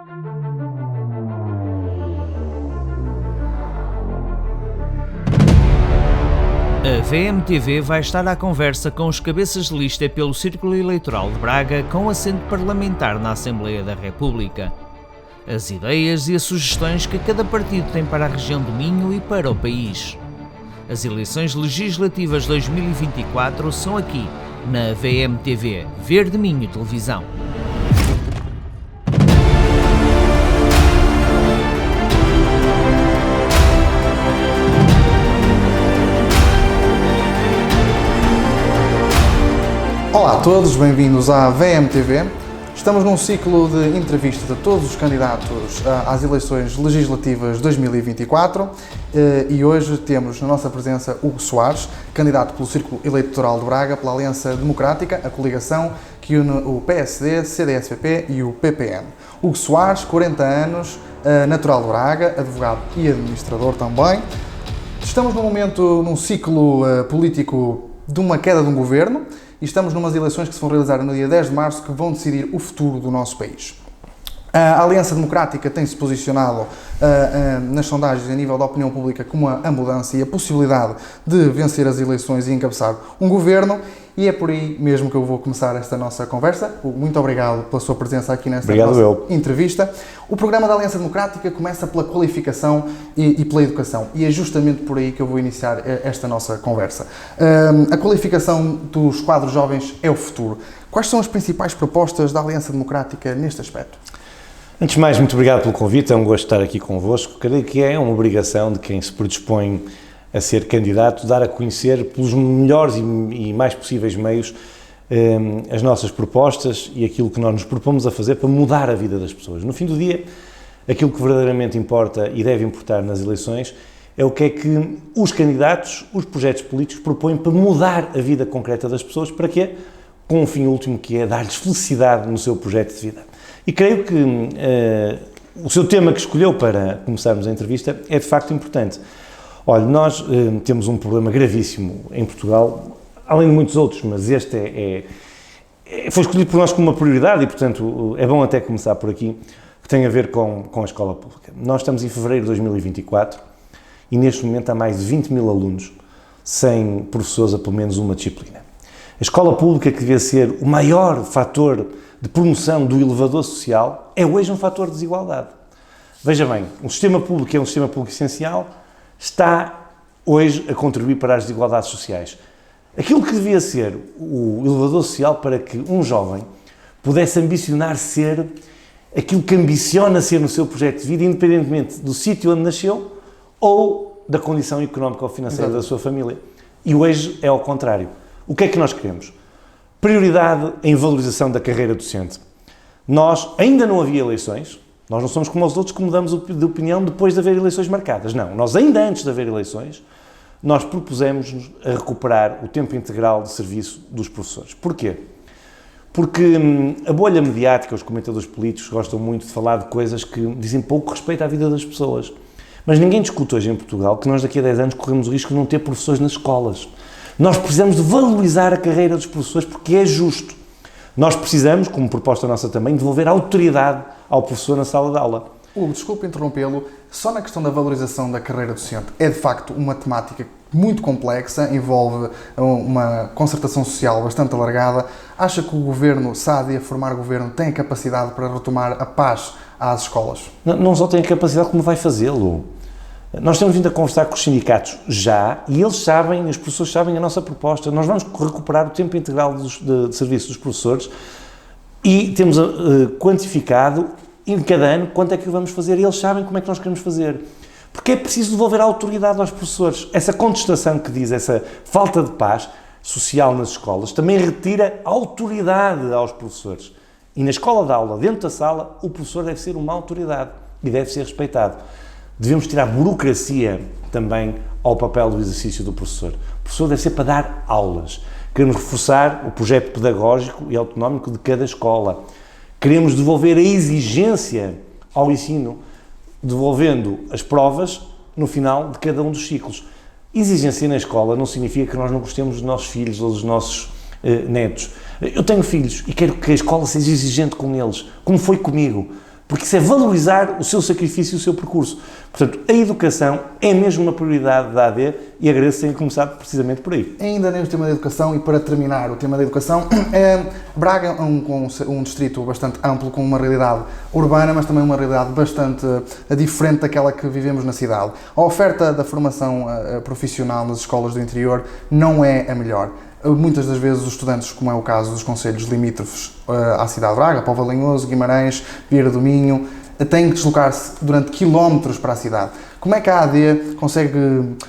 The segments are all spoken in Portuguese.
A VMTV vai estar à conversa com os cabeças de lista pelo Círculo Eleitoral de Braga com assento parlamentar na Assembleia da República. As ideias e as sugestões que cada partido tem para a região do Minho e para o país. As eleições legislativas 2024 são aqui, na VMTV, Verde Minho Televisão. Olá a todos, bem-vindos à VMTV. Estamos num ciclo de entrevistas a todos os candidatos às eleições legislativas 2024 e hoje temos na nossa presença Hugo Soares, candidato pelo Círculo Eleitoral de Braga pela Aliança Democrática, a coligação que une o PSD, CDS-PP e o PPM. Hugo Soares, 40 anos, natural de Braga, advogado e administrador também. Estamos num ciclo político de uma queda de um governo e estamos numas eleições que se vão realizar no dia 10 de março que vão decidir o futuro do nosso país. A Aliança Democrática tem-se posicionado nas sondagens a nível da opinião pública como a mudança e a possibilidade de vencer as eleições e encabeçar um governo, e é por aí mesmo que eu vou começar esta nossa conversa. Muito obrigado pela sua presença aqui nesta entrevista. O programa da Aliança Democrática começa pela qualificação e pela educação, e é justamente por aí que eu vou iniciar esta nossa conversa. A qualificação dos quadros jovens é o futuro. Quais são as principais propostas da Aliança Democrática neste aspecto? Antes de mais, muito obrigado pelo convite, é um gosto estar aqui convosco. Creio que é uma obrigação de quem se predispõe a ser candidato dar a conhecer pelos melhores e mais possíveis meios as nossas propostas e aquilo que nós nos propomos a fazer para mudar a vida das pessoas. No fim do dia, aquilo que verdadeiramente importa e deve importar nas eleições é o que é que os candidatos, os projetos políticos propõem para mudar a vida concreta das pessoas. Para quê? Com um fim último, que é dar-lhes felicidade no seu projeto de vida. E creio que o seu tema que escolheu para começarmos a entrevista é de facto importante. Olha, nós temos um problema gravíssimo em Portugal, além de muitos outros, mas este foi escolhido por nós como uma prioridade e, portanto, é bom até começar por aqui, que tem a ver com a escola pública. Nós estamos em fevereiro de 2024 e neste momento há mais de 20 mil alunos sem professores a pelo menos uma disciplina. A escola pública, que devia ser o maior fator de promoção do elevador social, é hoje um fator de desigualdade. Veja bem, um sistema público é um sistema público essencial, está hoje a contribuir para as desigualdades sociais. Aquilo que devia ser o elevador social para que um jovem pudesse ambicionar ser aquilo que ambiciona ser no seu projeto de vida, independentemente do sítio onde nasceu ou da condição económica ou financeira da sua família. E hoje é ao contrário. O que é que nós queremos? Prioridade em valorização da carreira docente. Nós, ainda não havia eleições, nós não somos como os outros que mudamos de opinião depois de haver eleições marcadas. Não, nós ainda antes de haver eleições, nós propusemos-nos a recuperar o tempo integral de serviço dos professores. Porquê? Porque a bolha mediática, os comentadores políticos gostam muito de falar de coisas que dizem pouco respeito à vida das pessoas. Mas ninguém discute hoje em Portugal que nós daqui a 10 anos corremos o risco de não ter professores nas escolas. Nós precisamos de valorizar a carreira dos professores porque é justo. Nós precisamos, como proposta nossa também, devolver autoridade ao professor na sala de aula. Hugo, desculpe interrompê-lo, só na questão da valorização da carreira docente é de facto uma temática muito complexa, envolve uma concertação social bastante alargada. Acha que o governo, SAD, a formar governo, tem a capacidade para retomar a paz às escolas? Não só tem a capacidade, como vai fazê-lo. Nós temos vindo a conversar com os sindicatos já, e eles sabem, os professores sabem a nossa proposta. Nós vamos recuperar o tempo integral de serviço dos professores e temos quantificado em cada ano quanto é que vamos fazer, e eles sabem como é que nós queremos fazer. Porque é preciso devolver a autoridade aos professores. Essa contestação que diz, essa falta de paz social nas escolas, também retira autoridade aos professores. E na escola de aula, dentro da sala, o professor deve ser uma autoridade e deve ser respeitado. Devemos tirar burocracia também ao papel do exercício do professor. O professor deve ser para dar aulas. Queremos reforçar o projeto pedagógico e autonómico de cada escola. Queremos devolver a exigência ao ensino, devolvendo as provas no final de cada um dos ciclos. Exigência na escola não significa que nós não gostemos dos nossos filhos ou dos nossos netos. Eu tenho filhos e quero que a escola seja exigente com eles, como foi comigo. porque isso é valorizar o seu sacrifício e o seu percurso. Portanto, a educação é mesmo uma prioridade da AD e agradeço terem começado precisamente por aí. Ainda no tema da educação, e para terminar o tema da educação, Braga é um distrito bastante amplo, com uma realidade urbana, mas também uma realidade bastante diferente daquela que vivemos na cidade. A oferta da formação profissional nas escolas do interior não é a melhor. Muitas das vezes os estudantes, como é o caso dos concelhos limítrofes à cidade de Braga, Póvoa de Lanhoso, Guimarães, Vieira do Minho, têm que deslocar-se durante quilómetros para a cidade. Como é que a AD consegue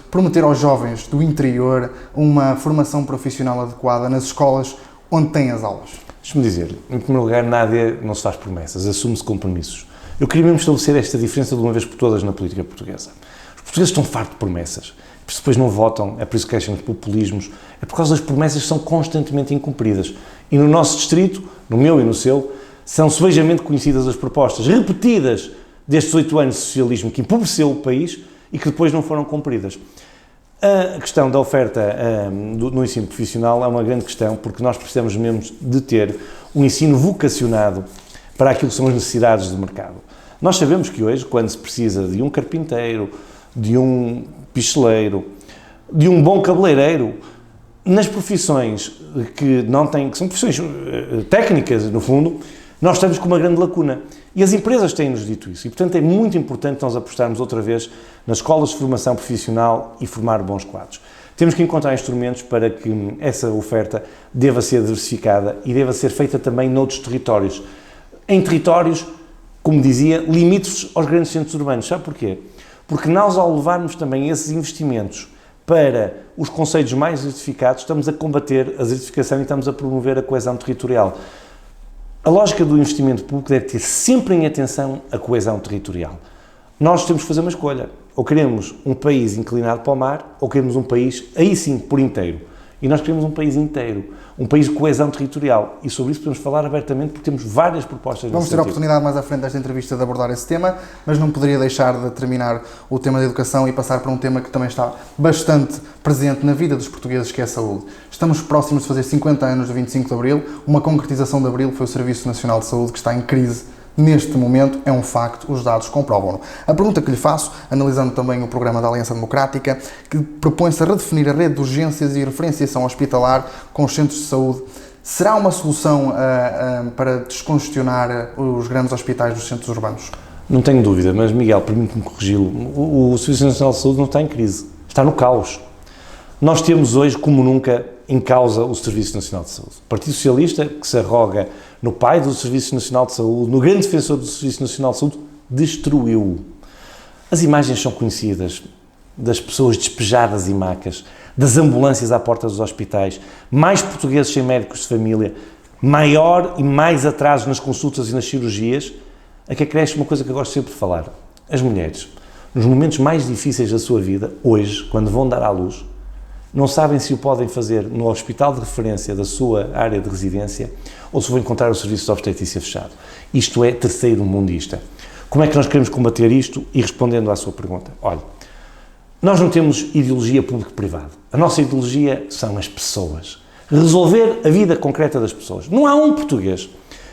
prometer aos jovens do interior uma formação profissional adequada nas escolas onde têm as aulas? Deixa-me dizer, em primeiro lugar, na AD não se faz promessas, assume-se compromissos. Eu queria mesmo estabelecer esta diferença de uma vez por todas na política portuguesa. Os portugueses estão fartos de promessas. Por isso depois não votam, é por isso que queixam de populismos, é por causa das promessas que são constantemente incumpridas. E no nosso distrito, no meu e no seu, são sebejamente conhecidas as propostas repetidas destes 8 anos de socialismo que empobreceu o país e que depois não foram cumpridas. A questão da oferta no ensino profissional é uma grande questão, porque nós precisamos mesmo de ter um ensino vocacionado para aquilo que são as necessidades do mercado. Nós sabemos que hoje, quando se precisa de um carpinteiro, de um picheleiro, de um bom cabeleireiro, nas profissões que são profissões técnicas, no fundo, nós estamos com uma grande lacuna. E as empresas têm-nos dito isso. E, portanto, é muito importante nós apostarmos outra vez nas escolas de formação profissional e formar bons quadros. Temos que encontrar instrumentos para que essa oferta deva ser diversificada e deva ser feita também noutros territórios. Em territórios, como dizia, limítrofes aos grandes centros urbanos. Sabe porquê? Porque nós, ao levarmos também esses investimentos para os concelhos mais desertificados, estamos a combater a desertificação e estamos a promover a coesão territorial. A lógica do investimento público deve ter sempre em atenção a coesão territorial. Nós temos que fazer uma escolha. Ou queremos um país inclinado para o mar, ou queremos um país, aí sim, por inteiro. E nós queremos um país inteiro, um país de coesão territorial. E sobre isso podemos falar abertamente, porque temos várias propostas. Vamos ter a oportunidade mais à frente desta entrevista de abordar esse tema, mas não poderia deixar de terminar o tema da educação e passar para um tema que também está bastante presente na vida dos portugueses, que é a saúde. Estamos próximos de fazer 50 anos do 25 de Abril, uma concretização de Abril foi o Serviço Nacional de Saúde, que está em crise. Neste momento, é um facto, os dados comprovam-no. A pergunta que lhe faço, analisando também o programa da Aliança Democrática, que propõe-se a redefinir a rede de urgências e referenciação hospitalar com os centros de saúde, será uma solução para descongestionar os grandes hospitais dos centros urbanos? Não tenho dúvida, mas Miguel, permite-me corrigi-lo. O Serviço Nacional de Saúde não está em crise, está no caos. Nós temos hoje, como nunca, em causa o Serviço Nacional de Saúde. O Partido Socialista, que se arroga no pai do Serviço Nacional de Saúde, no grande defensor do Serviço Nacional de Saúde, destruiu-o. As imagens são conhecidas, das pessoas despejadas em macas, das ambulâncias à porta dos hospitais, mais portugueses sem médicos de família, maior e mais atrasos nas consultas e nas cirurgias. Aqui acresce uma coisa que eu gosto sempre de falar. As mulheres, nos momentos mais difíceis da sua vida, hoje, quando vão dar à luz, não sabem se o podem fazer no hospital de referência da sua área de residência ou se vão encontrar o serviço de obstetrícia fechado. Isto é terceiro-mundista. Como é que nós queremos combater isto? E respondendo à sua pergunta, olha, nós não temos ideologia público-privada. A nossa ideologia são as pessoas. Resolver a vida concreta das pessoas. Não há um português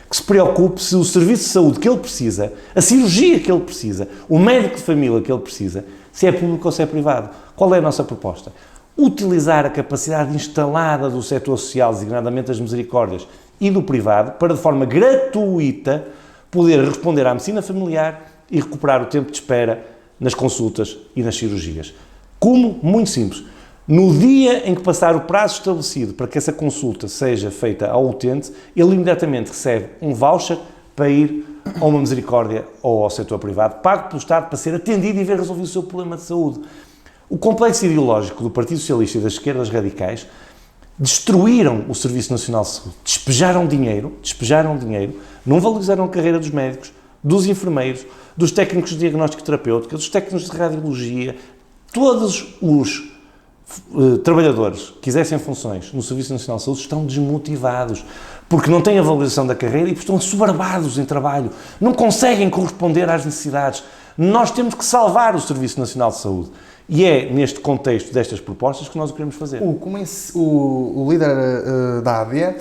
que se preocupe se o serviço de saúde que ele precisa, a cirurgia que ele precisa, o médico de família que ele precisa, se é público ou se é privado. Qual é a nossa proposta? Utilizar a capacidade instalada do setor social, designadamente das misericórdias, e do privado, para de forma gratuita poder responder à medicina familiar e recuperar o tempo de espera nas consultas e nas cirurgias. Como? Muito simples. No dia em que passar o prazo estabelecido para que essa consulta seja feita ao utente, ele imediatamente recebe um voucher para ir a uma misericórdia ou ao setor privado, pago pelo Estado para ser atendido e ver resolvido o seu problema de saúde. O complexo ideológico do Partido Socialista e das esquerdas radicais destruíram o Serviço Nacional de Saúde, despejaram dinheiro, não valorizaram a carreira dos médicos, dos enfermeiros, dos técnicos de diagnóstico terapêutico, dos técnicos de radiologia, todos os trabalhadores que exercem funções no Serviço Nacional de Saúde estão desmotivados, porque não têm a valorização da carreira e estão assoberbados em trabalho, não conseguem corresponder às necessidades, Nós temos que salvar o Serviço Nacional de Saúde. E é neste contexto destas propostas que nós o queremos fazer. O líder da AD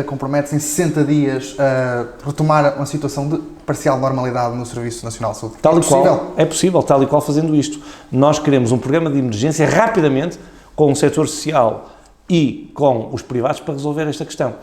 compromete-se em 60 dias a retomar uma situação de parcial normalidade no Serviço Nacional de Saúde. É possível, tal e qual fazendo isto. Nós queremos um programa de emergência rapidamente com o setor social e com os privados para resolver esta questão.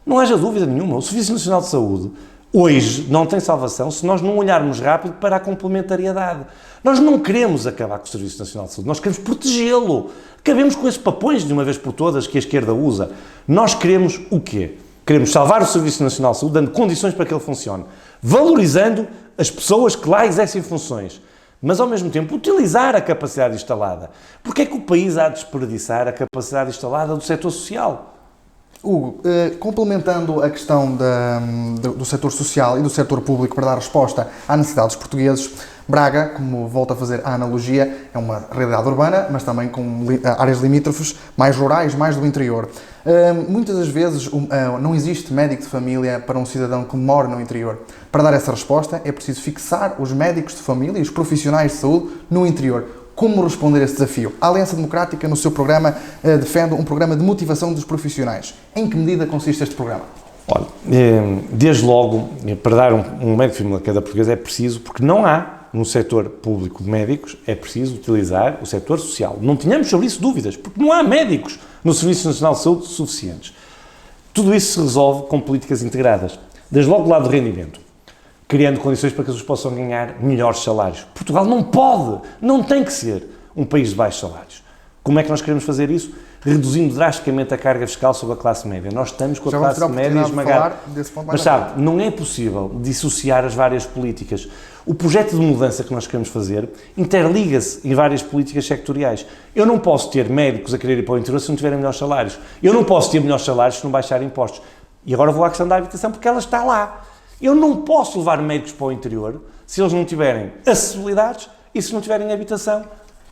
Não haja dúvida nenhuma, o Serviço Nacional de Saúde hoje não tem salvação se nós não olharmos rápido para a complementariedade. Nós não queremos acabar com o Serviço Nacional de Saúde, nós queremos protegê-lo. Acabemos com esses papões de uma vez por todas que a esquerda usa. Nós queremos o quê? Queremos salvar o Serviço Nacional de Saúde, dando condições para que ele funcione, valorizando as pessoas que lá exercem funções, mas ao mesmo tempo utilizar a capacidade instalada. Porque é que o país há de desperdiçar a capacidade instalada do setor social? Hugo, complementando a questão do setor social e do setor público para dar resposta à necessidade dos portugueses, Braga, como volto a fazer a analogia, é uma realidade urbana, mas também com áreas limítrofes mais rurais, mais do interior. Muitas das vezes não existe médico de família para um cidadão que mora no interior. Para dar essa resposta é preciso fixar os médicos de família e os profissionais de saúde no interior. Como responder a esse desafio? A Aliança Democrática, no seu programa, defende um programa de motivação dos profissionais. Em que medida consiste este programa? Olha, desde logo, para dar um médico de família a cada português é preciso, porque não há no setor público de médicos, é preciso utilizar o setor social. Não tínhamos sobre isso dúvidas, porque não há médicos no Serviço Nacional de Saúde suficientes. Tudo isso se resolve com políticas integradas. Desde logo do lado do rendimento, criando condições para que as pessoas possam ganhar melhores salários. Portugal não pode, não tem que ser um país de baixos salários. Como é que nós queremos fazer isso? Reduzindo drasticamente a carga fiscal sobre a classe média. Nós estamos com a classe média esmagada. Mas sabe, não é possível dissociar as várias políticas. O projeto de mudança que nós queremos fazer interliga-se em várias políticas sectoriais. Eu não posso ter médicos a querer ir para o interior se não tiverem melhores salários. Eu não posso ter melhores salários se não baixar impostos. E agora vou à questão da habitação, porque ela está lá. Eu não posso levar médicos para o interior se eles não tiverem acessibilidades e se não tiverem habitação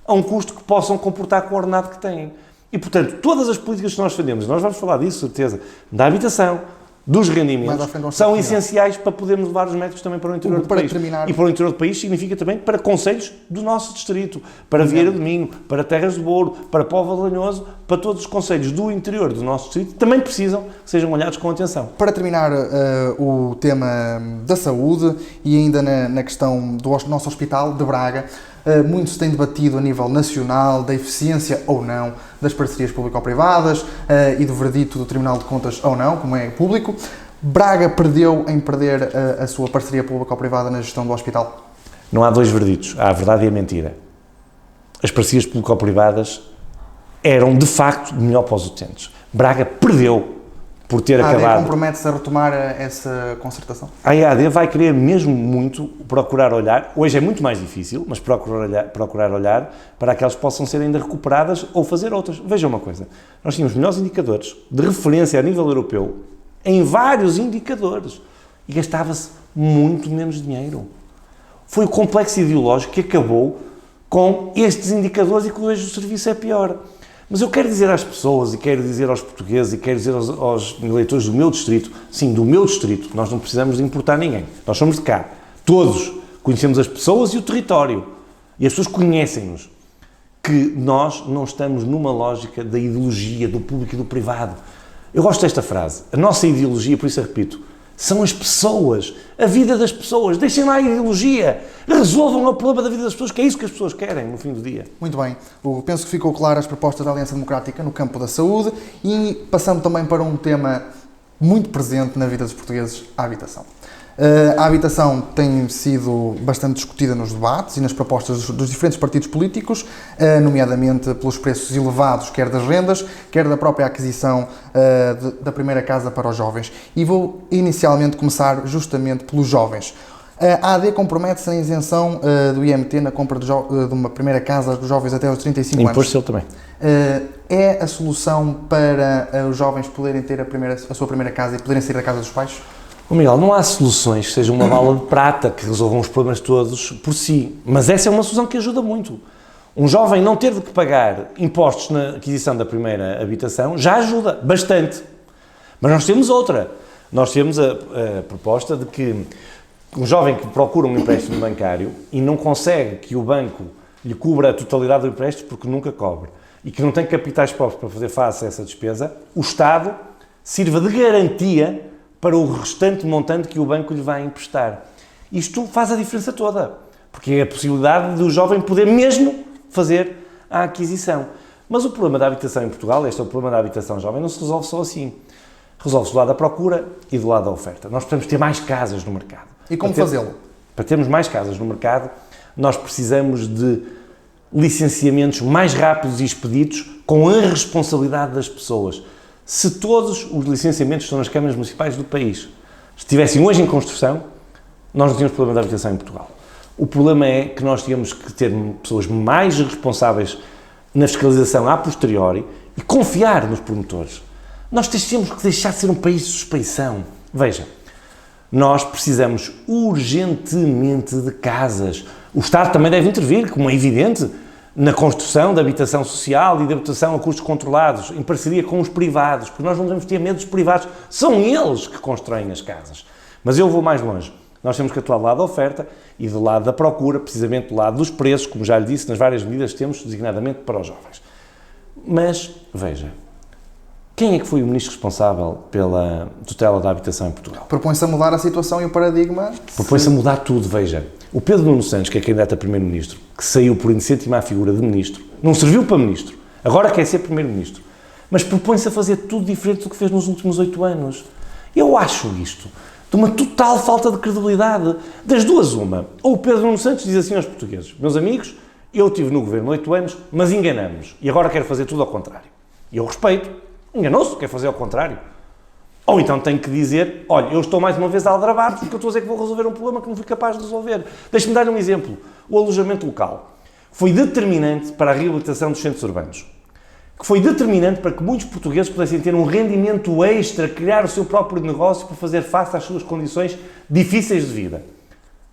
a um custo que possam comportar com o ordenado que têm. E, portanto, todas as políticas que nós fazemos, nós vamos falar disso, certeza, da habitação, dos rendimentos, são essenciais para podermos levar os médicos também para o interior do país. E para o interior do país significa também para concelhos do nosso distrito, para Vieira do Minho, para Terras de Douro, para Póvoa de Lanhoso, para todos os concelhos do interior do nosso distrito, também precisam que sejam olhados com atenção. Para terminar o tema da saúde e ainda na questão do nosso hospital de Braga, muito se tem debatido a nível nacional da eficiência ou não das parcerias público-privadas e do verdito do Tribunal de Contas ou não, como é público. Braga perdeu em perder a sua parceria público-privada na gestão do hospital? Não há dois verditos, há a verdade e a mentira. As parcerias público-privadas eram, de facto, melhor para os utentes. Braga perdeu por ter acabado... A AD compromete-se a retomar essa concertação? A AD vai querer mesmo muito procurar olhar, hoje é muito mais difícil, mas procurar olhar para aquelas que possam ser ainda recuperadas ou fazer outras. Vejam uma coisa, nós tínhamos melhores indicadores de referência a nível europeu em vários indicadores e gastava-se muito menos dinheiro. Foi o complexo ideológico que acabou com estes indicadores e que hoje o serviço é pior. Mas eu quero dizer às pessoas, e quero dizer aos portugueses, e quero dizer aos eleitores do meu distrito, sim, do meu distrito, nós não precisamos de importar ninguém, nós somos de cá, todos conhecemos as pessoas e o território, e as pessoas conhecem-nos, que nós não estamos numa lógica da ideologia do público e do privado. Eu gosto desta frase, a nossa ideologia, por isso eu repito, são as pessoas, a vida das pessoas. Deixem lá a ideologia, resolvam o problema da vida das pessoas, que é isso que as pessoas querem no fim do dia. Muito bem, penso que ficou claro as propostas da Aliança Democrática no campo da saúde e passando também para um tema muito presente na vida dos portugueses, a habitação. A habitação tem sido bastante discutida nos debates e nas propostas dos diferentes partidos políticos, nomeadamente pelos preços elevados, quer das rendas, quer da própria aquisição da primeira casa para os jovens. E vou inicialmente começar justamente pelos jovens. A AD compromete-se na isenção do IMT na compra de uma primeira casa dos jovens até aos 35 anos. Imposto ele também. É a solução para os jovens poderem ter a sua primeira casa e poderem sair da casa dos pais? Miguel, não há soluções que sejam uma bala de prata que resolvam os problemas todos por si, mas essa é uma solução que ajuda muito. Um jovem não ter de pagar impostos na aquisição da primeira habitação já ajuda bastante. Mas nós temos outra. Nós temos a proposta de que Um jovem que procura um empréstimo bancário e não consegue que o banco lhe cubra a totalidade do empréstimo porque nunca cobre e que não tem capitais próprios para fazer face a essa despesa, o Estado sirva de garantia para o restante montante que o banco lhe vai emprestar. Isto faz a diferença toda, porque é a possibilidade do jovem poder mesmo fazer a aquisição. Mas o problema da habitação em Portugal, este é o problema da habitação jovem, não se resolve só assim. Resolve-se do lado da procura e do lado da oferta. Nós precisamos ter mais casas no mercado. E como fazê-lo? Para termos mais casas no mercado, nós precisamos de licenciamentos mais rápidos e expeditos com a responsabilidade das pessoas. Se todos os licenciamentos que estão nas câmaras municipais do país estivessem hoje em construção, nós não tínhamos problema de habitação em Portugal. O problema é que nós tínhamos que ter pessoas mais responsáveis na fiscalização a posteriori e confiar nos promotores. Nós temos que deixar de ser um país de suspeição. Veja, nós precisamos urgentemente de casas. O Estado também deve intervir, como é evidente, na construção da habitação social e da habitação a custos controlados, em parceria com os privados, porque nós não devemos ter medo dos privados, são eles que constroem as casas. Mas eu vou mais longe. Nós temos que atuar do lado da oferta e do lado da procura, precisamente do lado dos preços, como já lhe disse, nas várias medidas que temos, designadamente para os jovens. Mas, veja, quem é que foi o ministro responsável pela tutela da habitação em Portugal? Propõe-se a mudar a situação e o paradigma? Propõe-se a mudar tudo, veja. O Pedro Nuno Santos, que é candidato a primeiro-ministro, que saiu por iniciativa à figura de ministro, não serviu para ministro, agora quer ser primeiro-ministro, mas propõe-se a fazer tudo diferente do que fez nos últimos 8 anos. Eu acho isto de uma total falta de credibilidade. Das duas, uma. Ou o Pedro Nuno Santos diz assim aos portugueses: meus amigos, eu estive no governo 8 anos, mas enganamos-nos, e agora quero fazer tudo ao contrário. E eu respeito. Enganou-se, quer fazer ao contrário. Ou então tem que dizer: olha, eu estou mais uma vez a aldrabar porque eu estou a dizer que vou resolver um problema que não fui capaz de resolver. Deixe-me dar um exemplo. O alojamento local foi determinante para a reabilitação dos centros urbanos, que foi determinante para que muitos portugueses pudessem ter um rendimento extra, criar o seu próprio negócio para fazer face às suas condições difíceis de vida.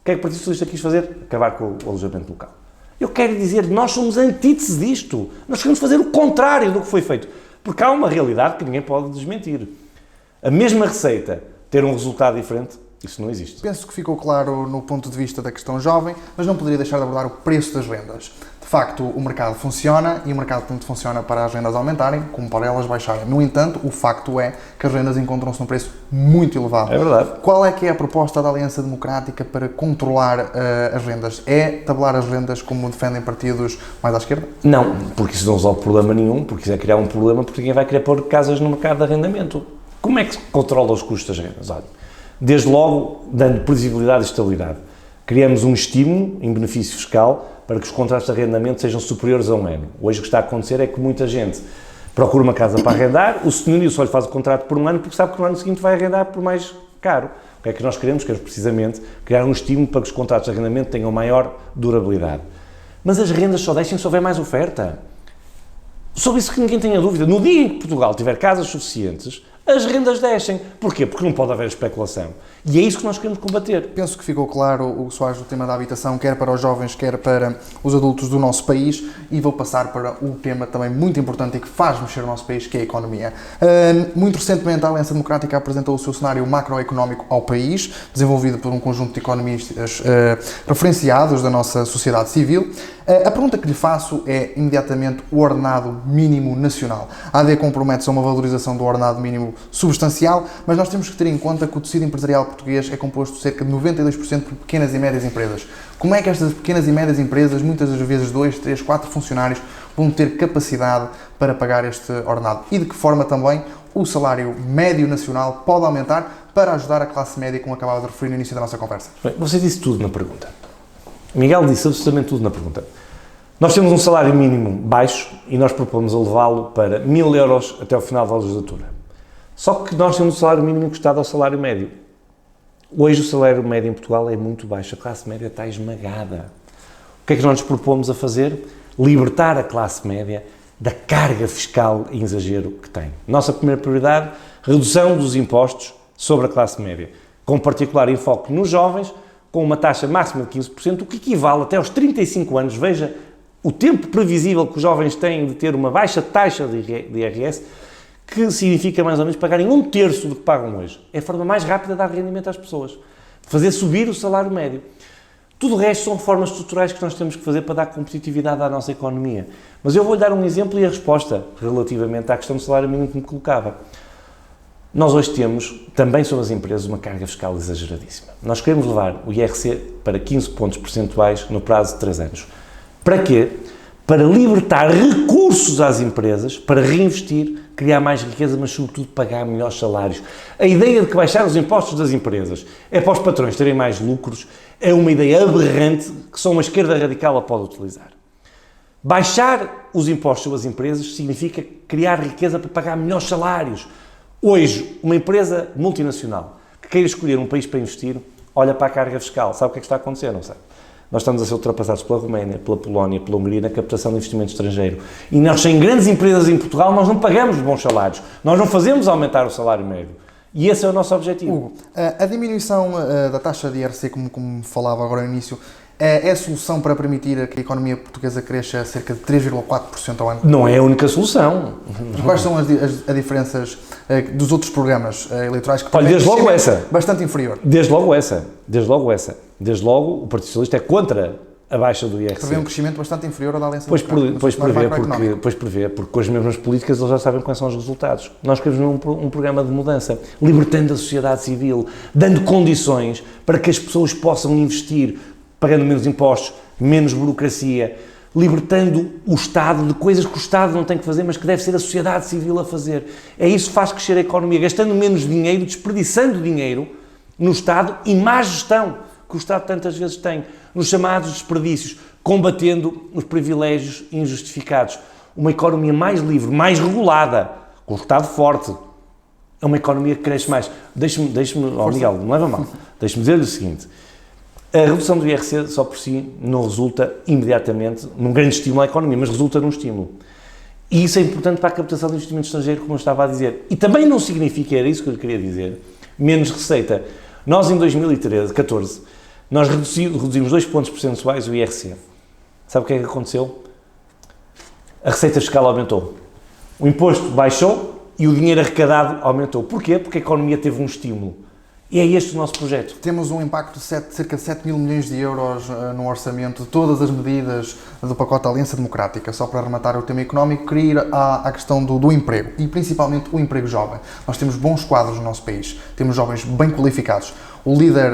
O que é que o Partido Socialista quis fazer? Acabar com o alojamento local. Eu quero dizer, nós somos antítese disto. Nós queremos fazer o contrário do que foi feito. Porque há uma realidade que ninguém pode desmentir. A mesma receita ter um resultado diferente, isso não existe. Penso que ficou claro no ponto de vista da questão jovem, mas não poderia deixar de abordar o preço das rendas. De facto, o mercado funciona e o mercado tanto funciona para as rendas aumentarem como para elas baixarem. No entanto, o facto é que as rendas encontram-se num preço muito elevado. É verdade. Qual é que é a proposta da Aliança Democrática para controlar as rendas? É tabelar as rendas como defendem partidos mais à esquerda? Não, porque isso não resolve problema nenhum, porque isso é criar um problema porque ninguém vai querer pôr casas no mercado de arrendamento. Como é que se controla os custos das rendas? Olha, desde logo, dando previsibilidade e estabilidade. Criamos um estímulo em benefício fiscal para que os contratos de arrendamento sejam superiores a 1 ano. Hoje o que está a acontecer é que muita gente procura uma casa para arrendar, o senhorio só lhe faz o contrato por 1 ano porque sabe que no ano seguinte vai arrendar por mais caro. O que é que nós queremos? Queremos precisamente criar um estímulo para que os contratos de arrendamento tenham maior durabilidade. Mas as rendas só deixem se houver mais oferta. Sobre isso que ninguém tenha dúvida. No dia em que Portugal tiver casas suficientes, as rendas descem. Porquê? Porque não pode haver especulação. E é isso que nós queremos combater. Penso que ficou claro o Soares do tema da habitação, quer para os jovens, quer para os adultos do nosso país, e vou passar para um tema também muito importante e que faz mexer o nosso país, que é a economia. Muito recentemente a Aliança Democrática apresentou o seu cenário macroeconómico ao país, desenvolvido por um conjunto de economistas referenciados da nossa sociedade civil. A pergunta que lhe faço é, imediatamente, o ordenado mínimo nacional. A AD compromete-se a uma valorização do ordenado mínimo substancial, mas nós temos que ter em conta que o tecido empresarial português é composto de cerca de 92% por pequenas e médias empresas. Como é que estas pequenas e médias empresas, muitas das vezes 2, 3, 4 funcionários, vão ter capacidade para pagar este ordenado? E de que forma também o salário médio nacional pode aumentar para ajudar a classe média, como acabava de referir no início da nossa conversa? Bem, você disse tudo na pergunta. Miguel disse absolutamente tudo na pergunta. Nós temos um salário mínimo baixo e nós propomos elevá-lo para 1.000 euros até ao final da legislatura. Só que nós temos um salário mínimo encostado ao salário médio. Hoje o salário médio em Portugal é muito baixo, a classe média está esmagada. O que é que nós nos propomos a fazer? Libertar a classe média da carga fiscal em exagero que tem. Nossa primeira prioridade, redução dos impostos sobre a classe média, com particular enfoque nos jovens, com uma taxa máxima de 15%, o que equivale até aos 35 anos, veja o tempo previsível que os jovens têm de ter uma baixa taxa de IRS, que significa mais ou menos pagarem 1/3 do que pagam hoje. É a forma mais rápida de dar rendimento às pessoas. fazer subir o salário médio. Tudo o resto são reformas estruturais que nós temos que fazer para dar competitividade à nossa economia. Mas eu vou-lhe dar um exemplo e a resposta relativamente à questão do salário mínimo que me colocava. Nós hoje temos, também sobre as empresas, uma carga fiscal exageradíssima. Nós queremos levar o IRC para 15 pontos percentuais no prazo de 3 anos. Para quê? Para libertar recursos às empresas, para reinvestir, criar mais riqueza, mas sobretudo pagar melhores salários. A ideia de que baixar os impostos das empresas é para os patrões terem mais lucros é uma ideia aberrante que só uma esquerda radical a pode utilizar. Baixar os impostos às empresas significa criar riqueza para pagar melhores salários. Hoje, uma empresa multinacional que queira escolher um país para investir, olha para a carga fiscal. Sabe o que é que está a acontecer? Não sabe. Nós estamos a ser ultrapassados pela Roménia, pela Polónia, pela Hungria na captação de investimento estrangeiro. E nós, sem grandes empresas em Portugal, nós não pagamos bons salários. Nós não fazemos aumentar o salário médio. E esse é o nosso objetivo. Hugo, a diminuição da taxa de IRC, como falava agora no início, é a solução para permitir que a economia portuguesa cresça cerca de 3,4% ao ano? Não é a única solução. Quais são as diferenças dos outros programas eleitorais que Olha, desde logo essa. Bastante inferior? Desde logo essa. Desde logo o Partido Socialista é contra a baixa do IRC. Prevê um crescimento bastante inferior ao da Aliança Democrática. Pois prevê, porque com as mesmas políticas eles já sabem quais são os resultados. Nós queremos um programa de mudança, libertando a sociedade civil, dando condições para que as pessoas possam investir, pagando menos impostos, menos burocracia, libertando o Estado de coisas que o Estado não tem que fazer, mas que deve ser a sociedade civil a fazer. É isso que faz crescer a economia, gastando menos dinheiro, desperdiçando dinheiro no Estado e má gestão que o Estado tantas vezes tem, nos chamados desperdícios, combatendo os privilégios injustificados. Uma economia mais livre, mais regulada, com o Estado forte, é uma economia que cresce mais. Deixe-me, Miguel, não leva mal, deixe-me dizer-lhe o seguinte: a redução do IRC só por si não resulta imediatamente num grande estímulo à economia, mas resulta num estímulo. E isso é importante para a captação de investimento estrangeiro, como eu estava a dizer. E também não significa, era isso que eu lhe queria dizer, menos receita. Nós, em 2014, nós reduzimos 2 pontos percentuais o IRC. Sabe o que é que aconteceu? A receita fiscal aumentou. O imposto baixou e o dinheiro arrecadado aumentou. Porquê? Porque a economia teve um estímulo. E é este o nosso projeto. Temos um impacto de cerca de 7 mil milhões de euros no orçamento de todas as medidas do pacote da Aliança Democrática. Só para arrematar o tema económico, queria ir à questão do emprego, e principalmente o emprego jovem. Nós temos bons quadros no nosso país, temos jovens bem qualificados. O líder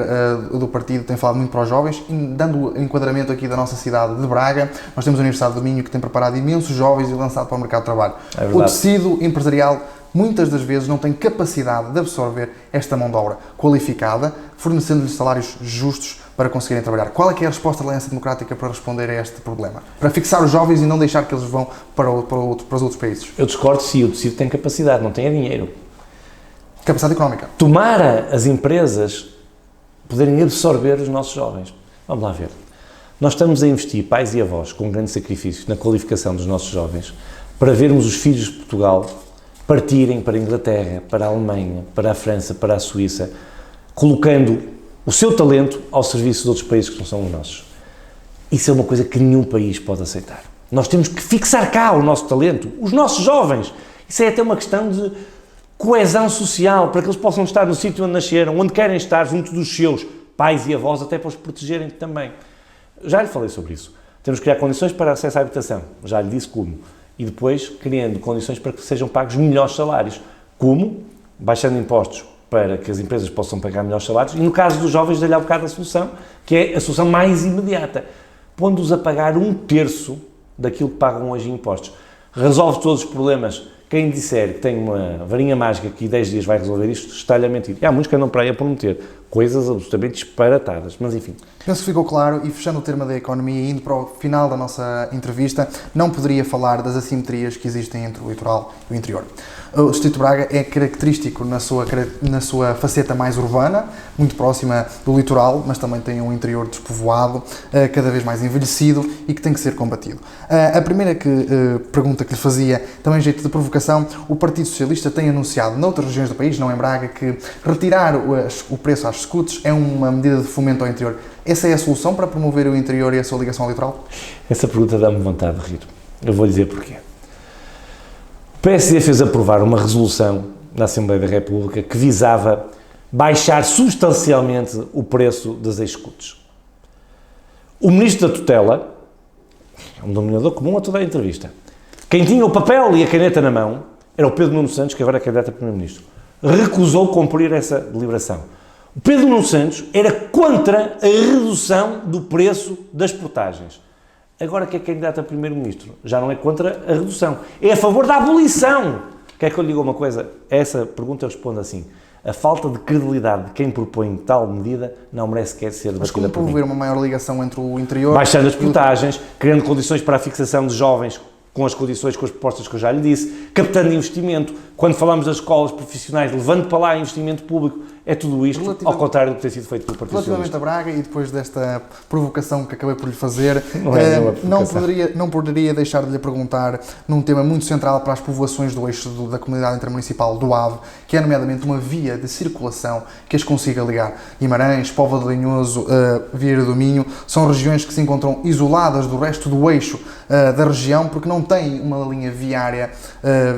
do partido tem falado muito para os jovens, dando enquadramento aqui da nossa cidade de Braga. Nós temos a Universidade do Minho, que tem preparado imensos jovens e lançado para o mercado de trabalho. O tecido empresarial muitas das vezes não tem capacidade de absorver esta mão de obra qualificada, fornecendo-lhes salários justos para conseguirem trabalhar. Qual é que é a resposta da Aliança Democrática para responder a este problema? Para fixar os jovens e não deixar que eles vão para os outros países? Eu discordo, sim, o tecido tem capacidade, não tem dinheiro. Capacidade económica. Tomara as empresas poderem absorver os nossos jovens. Vamos lá ver. Nós estamos a investir, pais e avós, com grande sacrifício, na qualificação dos nossos jovens, para vermos os filhos de Portugal partirem para a Inglaterra, para a Alemanha, para a França, para a Suíça, colocando o seu talento ao serviço de outros países que não são os nossos. Isso é uma coisa que nenhum país pode aceitar. Nós temos que fixar cá o nosso talento, os nossos jovens. Isso é até uma questão de coesão social, para que eles possam estar no sítio onde nasceram, onde querem estar, junto dos seus pais e avós, até para os protegerem também. Já lhe falei sobre isso. Temos que criar condições para acesso à habitação. Já lhe disse como. E depois criando condições para que sejam pagos melhores salários. Como? Baixando impostos para que as empresas possam pagar melhores salários. E no caso dos jovens, dei-lhe há bocado a solução, que é a solução mais imediata. Pondo-os a pagar 1/3 daquilo que pagam hoje em impostos. Resolve todos os problemas. Quem disser que tem uma varinha mágica que em 10 dias vai resolver isto, está-lhe a mentir. E há muitos que andam para aí a prometer coisas absolutamente disparatadas, mas enfim. Penso que ficou claro, e fechando o tema da economia e indo para o final da nossa entrevista, não poderia falar das assimetrias que existem entre o litoral e o interior. O Distrito de Braga é característico na sua faceta mais urbana, muito próxima do litoral, mas também tem um interior despovoado, cada vez mais envelhecido e que tem que ser combatido. A primeira pergunta que lhe fazia, também em jeito de provocação, o Partido Socialista tem anunciado noutras regiões do país, não em Braga, que retirar o preço às scouts é uma medida de fomento ao interior. Essa é a solução para promover o interior e a sua ligação ao litoral? Essa pergunta dá-me vontade de rir. Eu vou dizer porquê. O PSD fez aprovar uma resolução na Assembleia da República que visava baixar substancialmente o preço das executes. O Ministro da Tutela, é um denominador comum a toda a entrevista, quem tinha o papel e a caneta na mão era o Pedro Nuno Santos, que agora é candidato a Primeiro-Ministro. Recusou cumprir essa deliberação. O Pedro Nuno Santos era contra a redução do preço das portagens. Agora que é candidato a Primeiro-Ministro, já não é contra a redução, é a favor da abolição. Quer que eu lhe diga uma coisa? A essa pergunta eu respondo assim. A falta de credibilidade de quem propõe tal medida não merece sequer ser debatida. Mas como promover uma maior ligação entre o interior... Baixando as portagens, criando condições para a fixação de jovens com as condições, com as propostas que eu já lhe disse, captando investimento. Quando falamos das escolas profissionais, levando para lá investimento público, é tudo isto, ao contrário do que tem sido feito pelo Partido Socialista. Relativamente a Braga, e depois desta provocação que acabei por lhe fazer, não poderia deixar de lhe perguntar num tema muito central para as povoações do eixo da comunidade intermunicipal do Ave, que é nomeadamente uma via de circulação que as consiga ligar. Guimarães, Póvoa de Lanhoso, Vieira do Minho, são regiões que se encontram isoladas do resto do eixo da região, porque não têm uma linha viária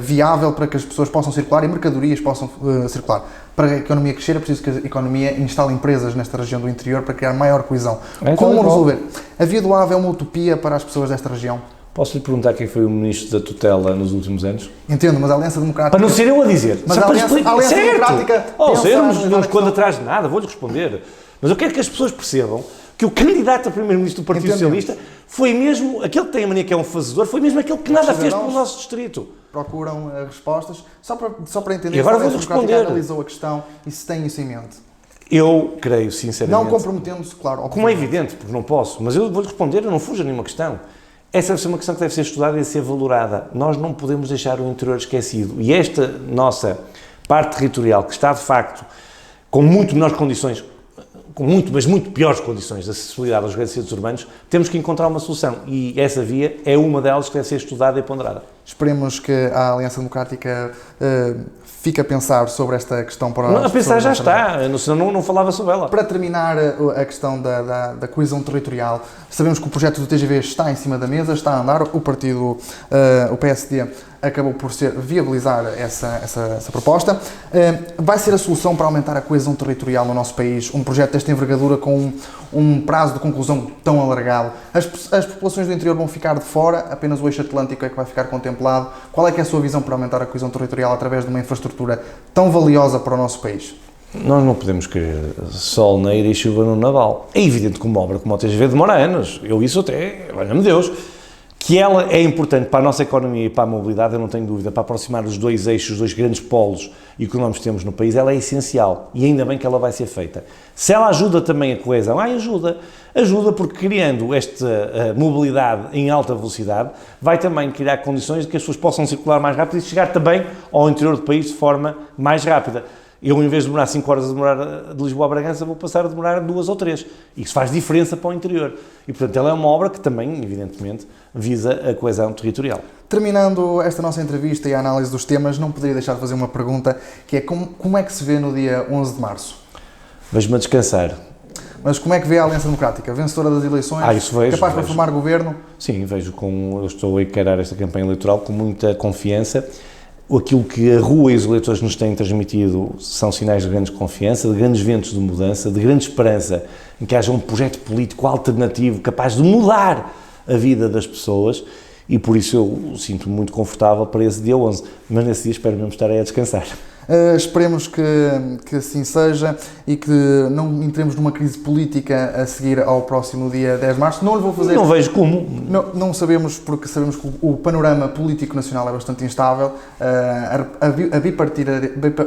viável para que as pessoas possam circular e mercadorias possam circular. Para a economia crescer, é preciso que a economia instale empresas nesta região do interior para criar maior coesão. Como resolver? A via do Ave é uma utopia para as pessoas desta região? Posso lhe perguntar quem foi o Ministro da Tutela nos últimos anos? Entendo, mas a Aliança Democrática... Para não ser eu a dizer. Mas a Aliança Democrática... Não escondo atrás de nada, vou-lhe responder. Mas eu quero que as pessoas percebam que o candidato a Primeiro-Ministro do Partido Socialista foi mesmo, aquele que tem a mania que é um fazedor, foi mesmo aquele que nada fez pelo nosso distrito. Procuram respostas, só para entender e agora se a vou-lhe responder. analisou a questão e se tem isso em mente. Eu creio, sinceramente... Não comprometendo-se, claro. Como é evidente, porque não posso, mas eu vou-lhe responder, eu não fujo a nenhuma questão. Essa deve ser uma questão que deve ser estudada e ser valorada. Nós não podemos deixar o interior esquecido. E esta nossa parte territorial, que está, de facto, com muito menores condições, mas muito piores condições de acessibilidade aos grandes centros urbanos, temos que encontrar uma solução. E essa via é uma delas que deve ser estudada e ponderada. Esperemos que a Aliança Democrática fique a pensar sobre esta questão para nós. A pensar já está, senão não falava sobre ela. Para terminar a questão da coesão territorial, sabemos que o projeto do TGV está em cima da mesa, está a andar, o partido, o PSD, acabou por viabilizar essa proposta. Vai ser a solução para aumentar a coesão territorial no nosso país, um projeto desta envergadura com um prazo de conclusão tão alargado? As populações do interior vão ficar de fora, apenas o eixo atlântico é que vai ficar contemplado. Qual é que é a sua visão para aumentar a coesão territorial através de uma infraestrutura tão valiosa para o nosso país? Nós não podemos querer sol na ira e chuva no naval. É evidente que uma obra como o TGV demora anos. Isso até, olha-me Deus. Que ela é importante para a nossa economia e para a mobilidade, eu não tenho dúvida, para aproximar os dois eixos, os dois grandes polos económicos que temos no país, ela é essencial e ainda bem que ela vai ser feita. Se ela ajuda também a coesão, ajuda porque criando esta mobilidade em alta velocidade, vai também criar condições de que as pessoas possam circular mais rápido e chegar também ao interior do país de forma mais rápida. Eu, em vez de demorar 5 horas a demorar de Lisboa a Bragança, vou passar a demorar 2 ou 3. Isso faz diferença para o interior. E, portanto, ela é uma obra que também, evidentemente, visa a coesão territorial. Terminando esta nossa entrevista e a análise dos temas, não poderia deixar de fazer uma pergunta, que é como é que se vê no dia 11 de março? Vejo-me a descansar. Mas como é que vê a Aliança Democrática? Vencedora das eleições? Isso vejo. Capaz para formar governo? Sim, eu estou a encarar esta campanha eleitoral com muita confiança. Aquilo que a rua e os eleitores nos têm transmitido são sinais de grande confiança, de grandes ventos de mudança, de grande esperança em que haja um projeto político alternativo capaz de mudar a vida das pessoas e por isso eu sinto-me muito confortável para esse dia 11, mas nesse dia espero mesmo estar aí a descansar. Esperemos que assim seja e que não entremos numa crise política a seguir ao próximo dia 10 de março. Não lhe vou fazer... Não vejo como. Não sabemos, porque sabemos que o panorama político nacional é bastante instável. A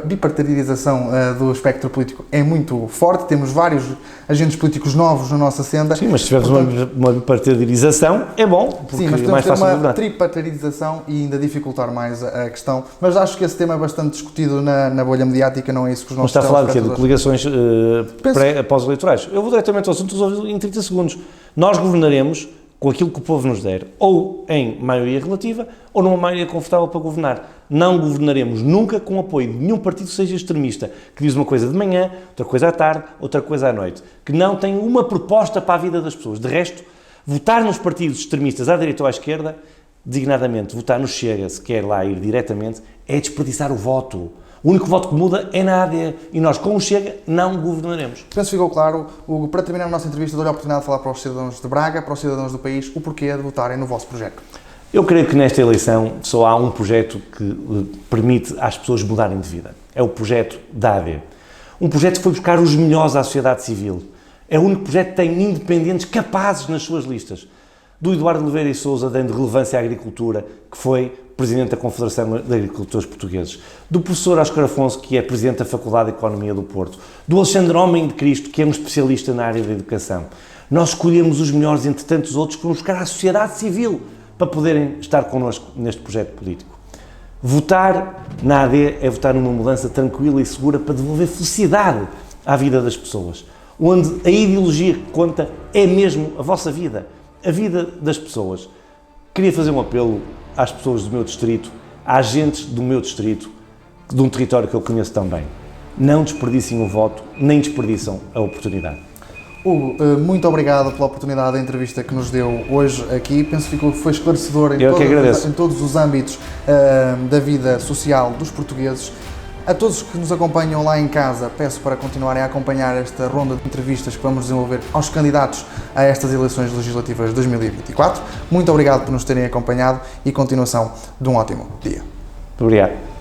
bipartidarização do espectro político é muito forte. Temos vários agentes políticos novos na nossa senda. Sim, mas se tivermos uma bipartidarização é bom, porque sim, mas é mais fácil de governar. Uma tripartidarização e ainda dificultar mais a questão. Mas acho que esse tema é bastante discutido na bolha mediática, não é isso que os nossos... Mas está a falar de quê? De coligações pós-eleitorais? Eu vou diretamente ao assunto em 30 segundos. Nós governaremos com aquilo que o povo nos der, ou em maioria relativa, ou numa maioria confortável para governar. Não governaremos nunca com o apoio de nenhum partido que seja extremista, que diz uma coisa de manhã, outra coisa à tarde, outra coisa à noite, que não tem uma proposta para a vida das pessoas. De resto, votar nos partidos extremistas à direita ou à esquerda, designadamente votar no Chega, se quer lá ir diretamente, é desperdiçar o voto. O único voto que muda é na AD e nós, com o Chega, não governaremos. Penso que ficou claro. Hugo, para terminar a nossa entrevista, dou-lhe a oportunidade de falar para os cidadãos de Braga, para os cidadãos do país, o porquê de votarem no vosso projeto. Eu creio que nesta eleição só há um projeto que permite às pessoas mudarem de vida. É o projeto da AD. Um projeto que foi buscar os melhores à sociedade civil. É o único projeto que tem independentes capazes nas suas listas. Do Eduardo Oliveira e Sousa, dando relevância à agricultura, que foi Presidente da Confederação de Agricultores Portugueses. Do professor Óscar Afonso, que é Presidente da Faculdade de Economia do Porto. Do Alexandre Homem de Cristo, que é um especialista na área da educação. Nós escolhemos os melhores entre tantos outros que vão buscar à sociedade civil para poderem estar connosco neste projeto político. Votar na AD é votar numa mudança tranquila e segura para devolver felicidade à vida das pessoas, onde a ideologia que conta é mesmo a vossa vida, a vida das pessoas. Queria fazer um apelo às pessoas do meu distrito, a agentes do meu distrito, de um território que eu conheço tão bem. Não desperdicem o voto, nem desperdiçam a oportunidade. Hugo, muito obrigado pela oportunidade da entrevista que nos deu hoje aqui. Penso que foi esclarecedor em todos os âmbitos da vida social dos portugueses. A todos que nos acompanham lá em casa, peço para continuarem a acompanhar esta ronda de entrevistas que vamos desenvolver aos candidatos a estas eleições legislativas de 2024. Muito obrigado por nos terem acompanhado e continuação de um ótimo dia. Muito obrigado.